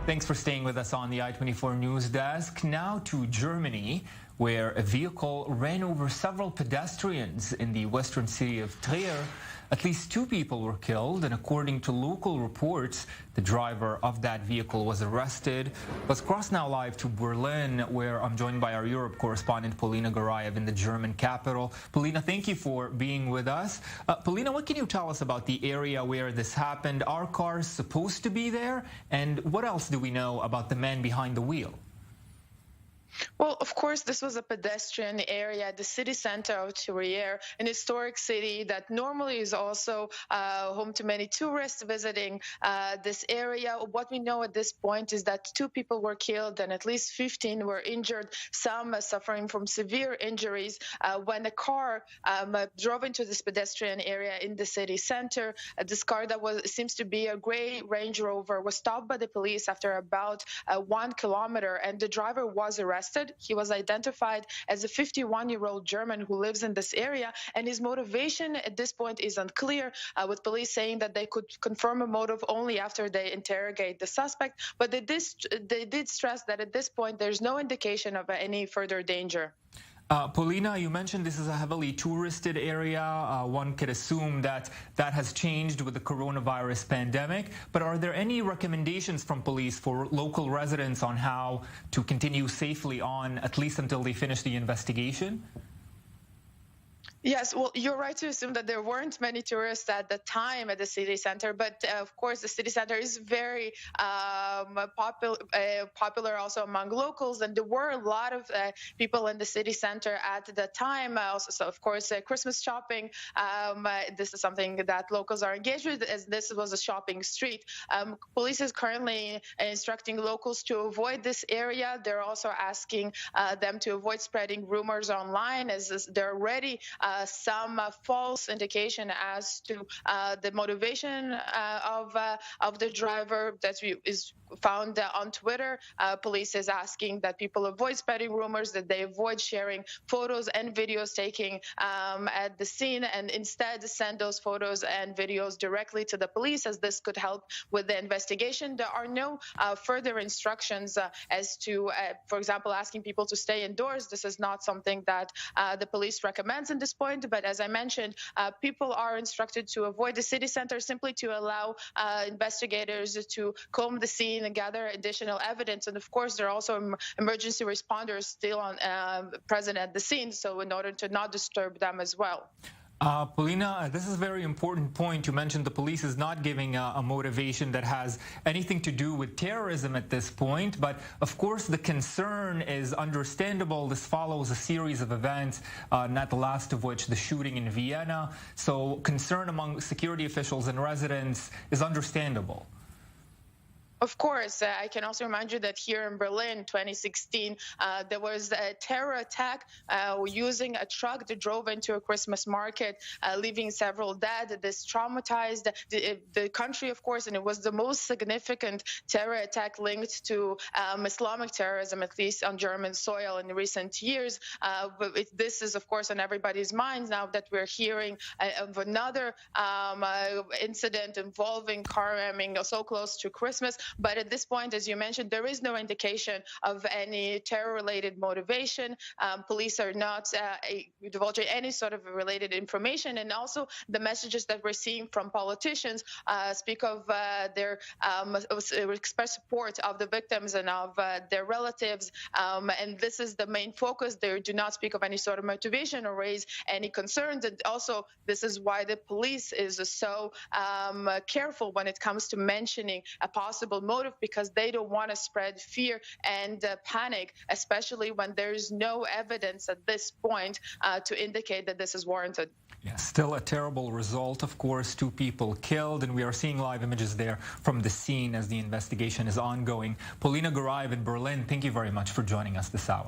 Thanks for staying with us on the I-24 News Desk. Now to Germany, where a vehicle ran over several pedestrians in the western city of Trier. At least 2 people were killed, and according to local reports, the driver of that vehicle was arrested. Let's cross now live to Berlin, where I'm joined by our Europe correspondent, Polina Garayev, in the German capital. Polina, thank you for being with us. Polina, what can you tell us about the area where this happened? Are cars supposed to be there? And what else do we know about the man behind the wheel? Well, of course, this was a pedestrian area, the city center of Trier, an historic city that normally is also home to many tourists visiting this area. What we know at this point is that 2 people were killed and at least 15 were injured, some suffering from severe injuries when a car drove into this pedestrian area in the city center. This car that seems to be a gray Range Rover was stopped by the police after about 1 kilometer, and the driver was arrested. He was identified as a 51-year-old German who lives in this area, and his motivation at this point is unclear, with police saying that they could confirm a motive only after they interrogate the suspect. But they did stress that at this point there's no indication of any further danger. Polina, you mentioned this is a heavily touristed area. One could assume that that has changed with the coronavirus pandemic. But are there any recommendations from police for local residents on how to continue safely on, at least until they finish the investigation? Yes, well, you're right to assume that there weren't many tourists at the time at the city center, but of course the city center is very popular also among locals, and there were a lot of people in the city center at the time. Also, so of course, Christmas shopping. This is something that locals are engaged with, as this was a shopping street. Police is currently instructing locals to avoid this area. They're also asking them to avoid spreading rumors online, as there are already some false indication as to the motivation of the driver that is found on Twitter. Police is asking that people avoid spreading rumors, that they avoid sharing photos and videos taken at the scene, and instead send those photos and videos directly to the police, as this could help with the investigation. There are no further instructions as to, for example, asking people to stay indoors. This is not something that the police recommends at this point. But as I mentioned, people are instructed to avoid the city center, simply to allow investigators to comb the scene and gather additional evidence. And of course, there are also emergency responders still present at the scene, so in order to not disturb them as well. Polina, this is a very important point. You mentioned the police is not giving a motivation that has anything to do with terrorism at this point. But of course, the concern is understandable. This follows a series of events, not the last of which the shooting in Vienna. So concern among security officials and residents is understandable. Of course, I can also remind you that here in Berlin, 2016, there was a terror attack using a truck that drove into a Christmas market, leaving several dead. This traumatized the country, of course, and it was the most significant terror attack linked to Islamic terrorism, at least on German soil in recent years. But this is, of course, on everybody's minds now that we're hearing of another incident involving car ramming so close to Christmas. But at this point, as you mentioned, there is no indication of any terror-related motivation. Police are not divulging any sort of related information. And also the messages that we're seeing from politicians speak of their express support of the victims and of their relatives. And this is the main focus. They do not speak of any sort of motivation or raise any concerns. And also, this is why the police is so careful when it comes to mentioning a possible motive, because they don't want to spread fear and panic, especially when there's no evidence at this point to indicate that this is warranted. Yeah, still a terrible result, of course. 2 people killed, and we are seeing live images there from the scene as the investigation is ongoing. Polina Garayev in Berlin, thank you very much for joining us this hour.